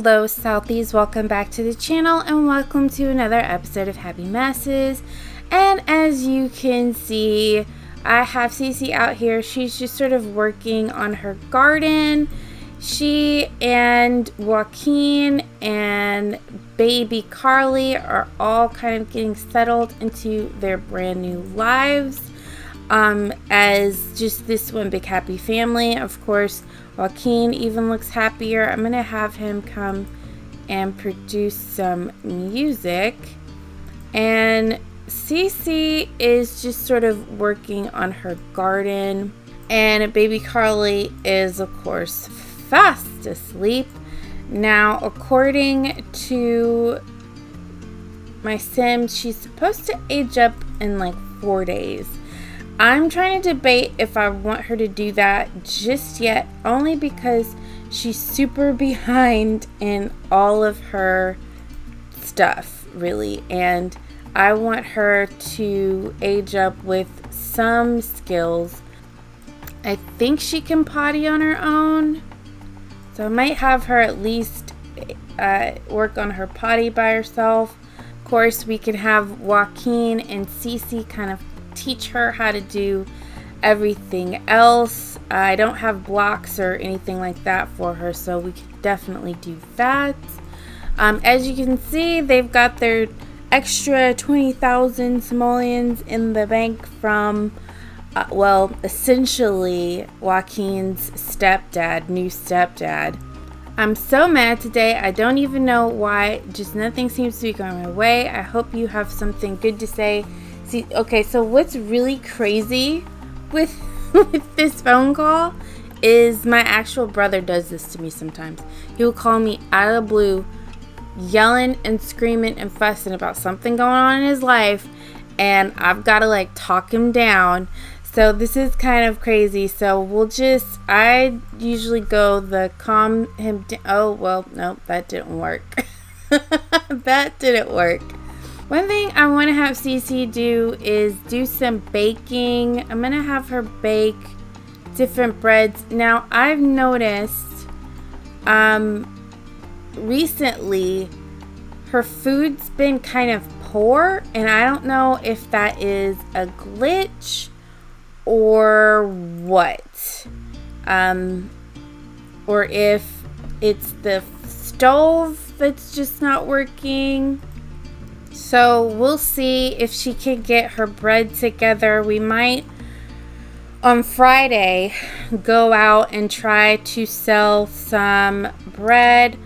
Hello Southies, welcome back to the channel and welcome to another episode of Happy Messes. And as you can see, I have Ceci out here. She's just sort of working on her garden. She and Joaquin and baby Carly are all kind of getting settled into their brand new lives as just this one big happy family. Of course, Joaquin even looks happier. I'm going to have him come and produce some music. And Ceci is just sort of working on her garden. And baby Carly is, of course, fast asleep. Now, according to my Sims, she's supposed to age up in like 4 days. I'm trying to debate if I want her to do that just yet, only because she's super behind in all of her stuff, really. And I want her to age up with some skills. I think she can potty on her own, so I might have her at least work on her potty by herself. Of course, we can have Joaquin and Ceci kind of teach her how to do everything else. I don't have blocks or anything like that for her, so we can definitely do that. As you can see, they've got their extra 20,000 simoleons in the bank from essentially Joaquin's new stepdad. I'm so mad today. I don't even know why. Just nothing seems to be going my way. I hope you have something good to say. See, okay, so what's really crazy with this phone call is my actual brother does this to me sometimes. He will call me out of the blue, yelling and screaming and fussing about something going on in his life, and I've got to like talk him down. So this is kind of crazy. So I usually go the calm him down. Oh, well, no, that didn't work. That didn't work. One thing I want to have Ceci do is do some baking. I'm going to have her bake different breads. Now, I've noticed recently her food's been kind of poor, and I don't know if that is a glitch or what. Or if it's the stove that's just not working. So we'll see if she can get her bread together. We might on Friday go out and try to sell some bread.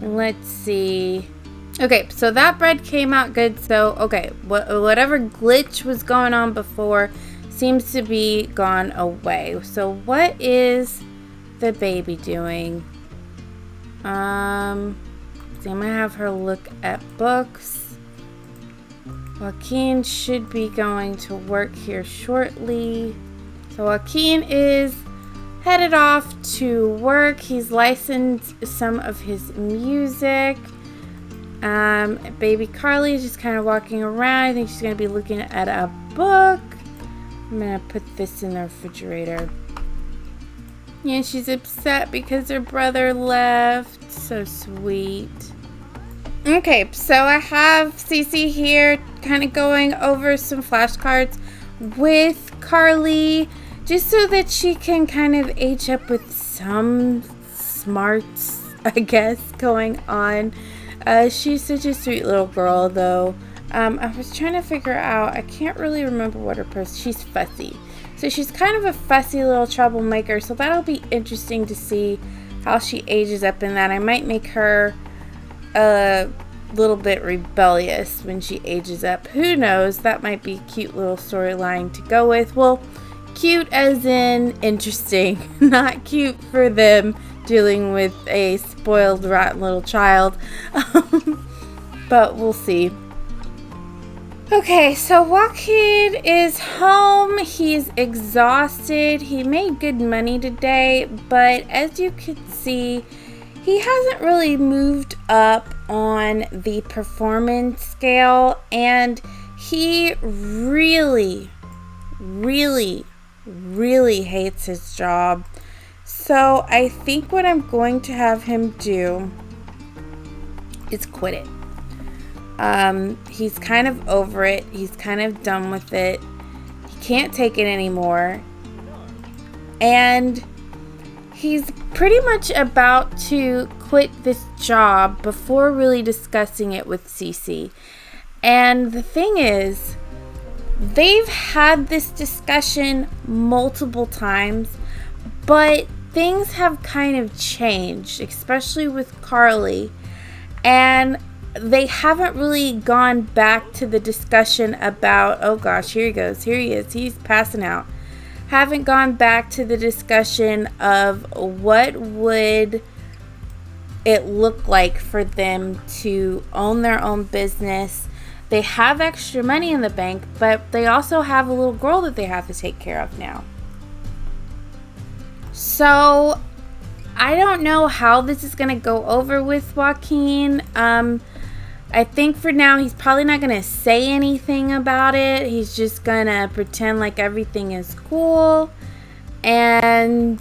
Let's see. Okay, so that bread came out good. So, okay, whatever glitch was going on before seems to be gone away. So what is the baby doing? So I'm going to have her look at books. Joaquin should be going to work here shortly. So Joaquin is headed off to work. He's licensed some of his music. Baby Carly is just kind of walking around. I think she's going to be looking at a book. I'm going to put this in the refrigerator. Yeah, she's upset because her brother left. So sweet. Okay, so I have Ceci here kind of going over some flashcards with Carly just so that she can kind of age up with some smarts, I guess, going on. She's such a sweet little girl, though. I was trying to figure out, I can't really remember what her she's fussy. So she's kind of a fussy little troublemaker, so that'll be interesting to see how she ages up in that. I might make her a little bit rebellious when she ages up. Who knows? That might be a cute little storyline to go with. Well, cute as in interesting, not cute for them dealing with a spoiled, rotten little child. But we'll see. Okay, so Joaquin is home. He's exhausted. He made good money today, but as you can see, he hasn't really moved up on the performance scale, and he really hates his job. So I think what I'm going to have him do is quit it. He's kind of over it. He's kind of done with it. He can't take it anymore. And he's pretty much about to quit this job before really discussing it with Ceci. And the thing is, they've had this discussion multiple times, but things have kind of changed, especially with Carly. And they haven't really gone back to the discussion about, oh gosh, here he goes, here he is, he's passing out. Haven't gone back to the discussion of what would it look like for them to own their own business. They have extra money in the bank, but they also have a little girl that they have to take care of now. So I don't know how this is going to go over with Joaquin. I think for now he's probably not going to say anything about it. He's just going to pretend like everything is cool. And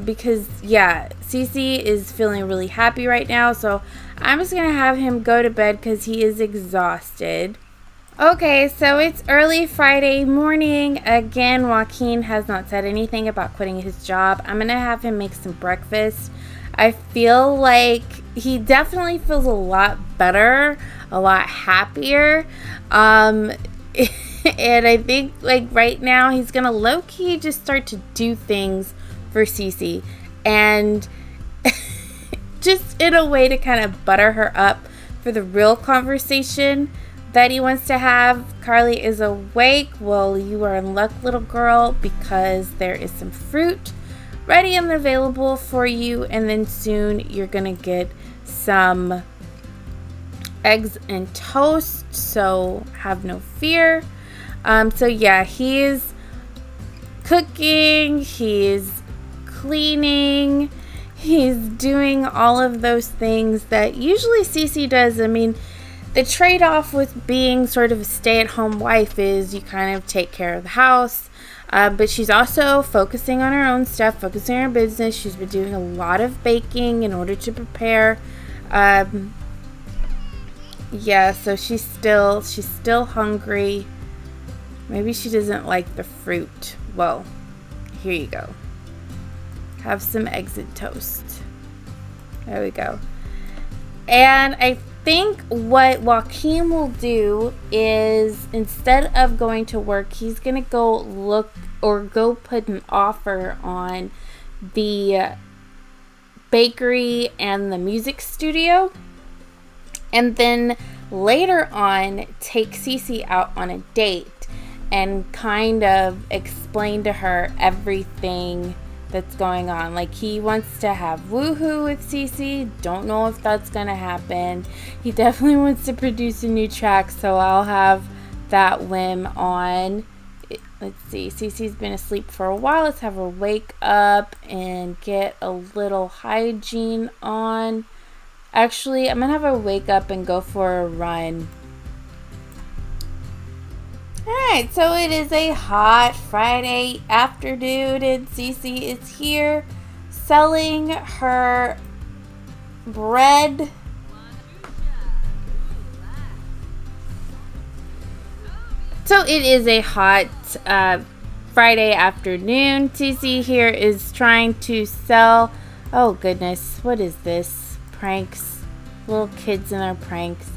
because, yeah, Ceci is feeling really happy right now. So I'm just going to have him go to bed because he is exhausted. Okay, so it's early Friday morning. Again, Joaquin has not said anything about quitting his job. I'm going to have him make some breakfast. I feel like he definitely feels a lot better, a lot happier. And I think like right now he's going to low-key just start to do things for Ceci. And just in a way to kind of butter her up for the real conversation that he wants to have. Carly is awake. Well, you are in luck, little girl, because there is some fruit ready and available for you, and then soon you're gonna get some eggs and toast, so have no fear. So yeah, he's cooking, he's cleaning, he's doing all of those things that usually Ceci does. I mean, the trade-off with being sort of a stay-at-home wife is you kind of take care of the house, but she's also focusing on her own stuff, focusing on her business. She's been doing a lot of baking in order to prepare. Yeah, so she's still hungry. Maybe she doesn't like the fruit. Well, here you go. Have some eggs and toast. There we go. And I think what Joaquin will do is, instead of going to work, he's gonna go look or go put an offer on the bakery and the music studio, and then later on take Ceci out on a date and kind of explain to her everything that's going on. Like, he wants to have woohoo with Ceci. Don't know if that's gonna happen. He definitely wants to produce a new track, so I'll have that whim on. Let's see, Ceci's been asleep for a while. Let's have her wake up and get a little hygiene on. Actually, I'm gonna have her wake up and go for a run. Alright, so it is a hot Friday afternoon, and Ceci is here selling her bread. So it is a hot Friday afternoon. Ceci here is trying to sell, oh goodness, what is this? Pranks. Little kids and their pranks.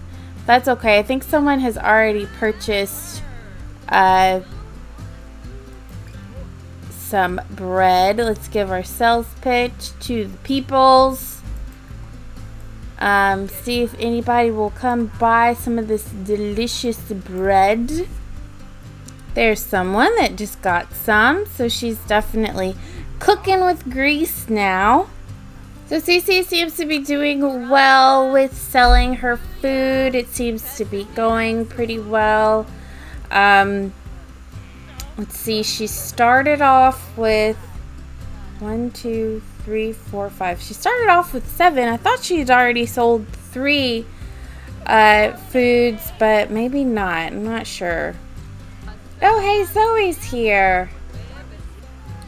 That's okay. I think someone has already purchased some bread. Let's give our sales pitch to the peoples. See if anybody will come buy some of this delicious bread. There's someone that just got some, so she's definitely cooking with grease now. So Ceci seems to be doing well with selling her food. It seems to be going pretty well. Let's see, she started off with 1, 2, 3, 4, 5. She started off with 7. I thought she had already sold 3 foods, but maybe not. I'm not sure. Oh, hey, Zoe's here.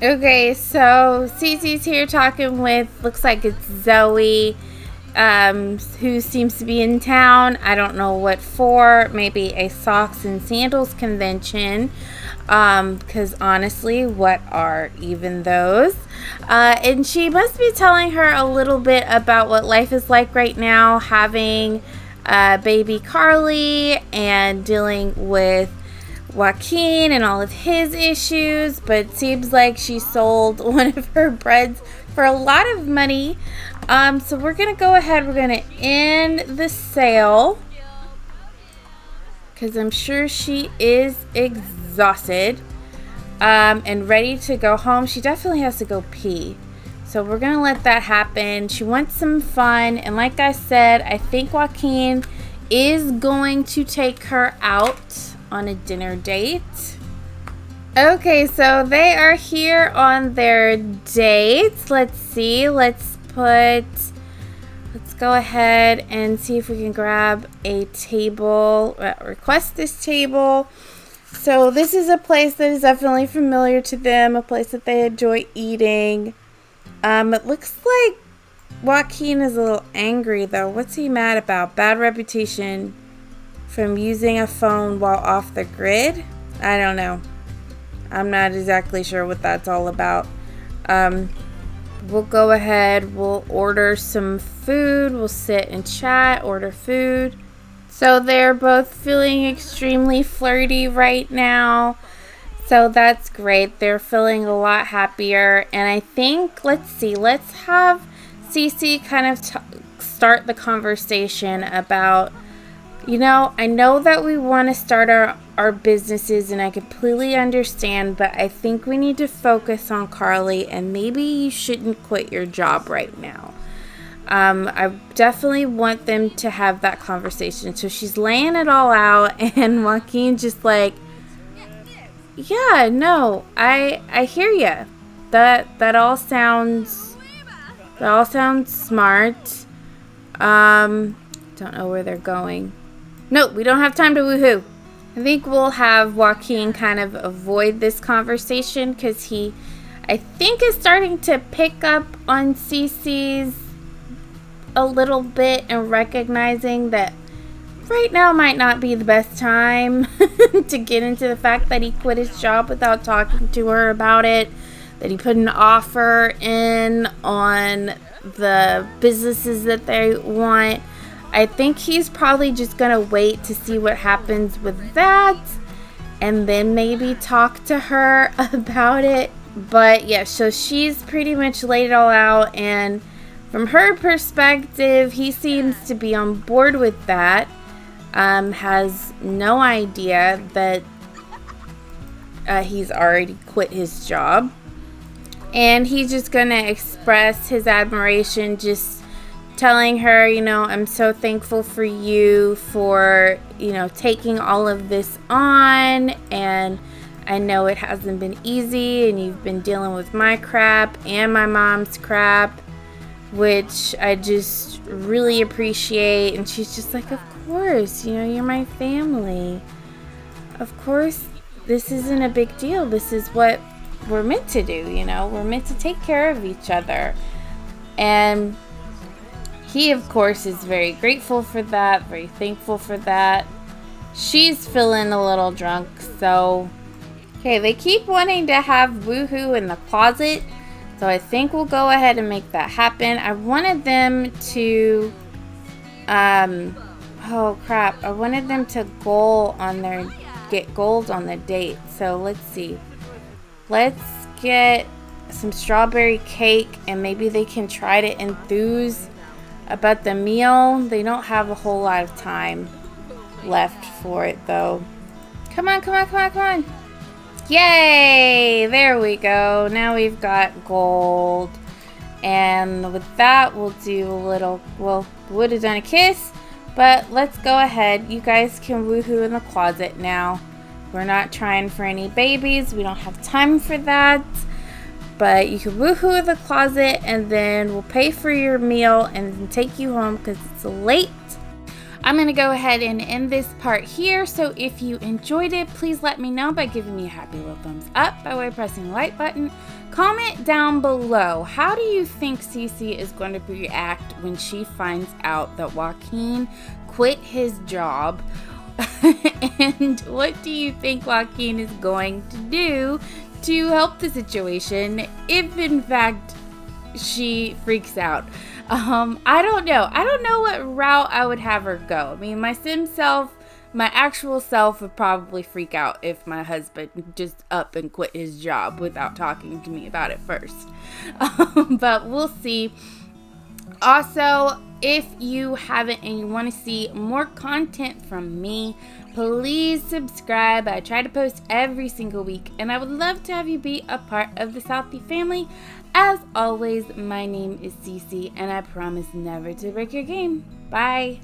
Okay, so Cece's here talking with, looks like it's Zoe, who seems to be in town. I don't know what for. Maybe a socks and sandals convention. Because honestly, what are even those? And she must be telling her a little bit about what life is like right now, having baby Carly and dealing with Joaquin and all of his issues. But it seems like she sold one of her breads for a lot of money. So we're going to go ahead. We're going to end the sale because I'm sure she is exhausted and ready to go home. She definitely has to go pee. So we're going to let that happen. She wants some fun. And like I said, I think Joaquin is going to take her out on a dinner date. Okay, so they are here on their date. Let's see. Let's go ahead and see if we can grab a table. Request this table. So this is a place that is definitely familiar to them, a place that they enjoy eating. It looks like Joaquin is a little angry though. What's he mad about? Bad reputation from using a phone while off the grid? I don't know. I'm not exactly sure what that's all about. We'll go ahead. We'll order some food. We'll sit and chat, order food. So they're both feeling extremely flirty right now. So that's great. They're feeling a lot happier. And I think, let's see, let's have Ceci kind of start the conversation about, I know that we want to start our businesses and I completely understand, but I think we need to focus on Carly and maybe you shouldn't quit your job right now. I definitely want them to have that conversation. So she's laying it all out and Joaquin just like, yeah, no, I hear you. That all sounds smart. Don't know where they're going. No, we don't have time to woohoo. I think we'll have Joaquin kind of avoid this conversation because he, I think, is starting to pick up on Cece's a little bit and recognizing that right now might not be the best time to get into the fact that he quit his job without talking to her about it, that he put an offer in on the businesses that they want. I think he's probably just going to wait to see what happens with that and then maybe talk to her about it. But yeah, so she's pretty much laid it all out, and from her perspective, he seems to be on board with that. Has no idea that he's already quit his job. And he's just going to express his admiration, just telling her, I'm so thankful for you for, taking all of this on. And I know it hasn't been easy and you've been dealing with my crap and my mom's crap, which I just really appreciate. And she's just like, of course, you're my family. Of course, this isn't a big deal. This is what we're meant to do, we're meant to take care of each other. And he, of course, is very grateful for that, very thankful for that. She's feeling a little drunk, so okay, they keep wanting to have woohoo in the closet, so I think we'll go ahead and make that happen. I wanted them to oh crap, I wanted them to get gold on the date. So let's see. Let's get some strawberry cake and maybe they can try to enthuse about the meal. They don't have a whole lot of time left for it though. Come on. Yay! There we go. Now we've got gold. And with that, we'll do a little, would have done a kiss, but let's go ahead. You guys can woohoo in the closet now. We're not trying for any babies. We don't have time for that. But you can woohoo in the closet and then we'll pay for your meal and then take you home because it's late. I'm going to go ahead and end this part here. So if you enjoyed it, please let me know by giving me a happy little thumbs up by way of pressing the like button. Comment down below, how do you think Ceci is going to react when she finds out that Joaquin quit his job? And what do you think Joaquin is going to do to help the situation if in fact she freaks out? I don't know. I don't know what route I would have her go. I mean, my actual self would probably freak out if my husband just up and quit his job without talking to me about it first. But we'll see. Also, if you haven't and you want to see more content from me, please subscribe. I try to post every single week, and I would love to have you be a part of the Southies family. As always, my name is Ceci, and I promise never to break your game. Bye.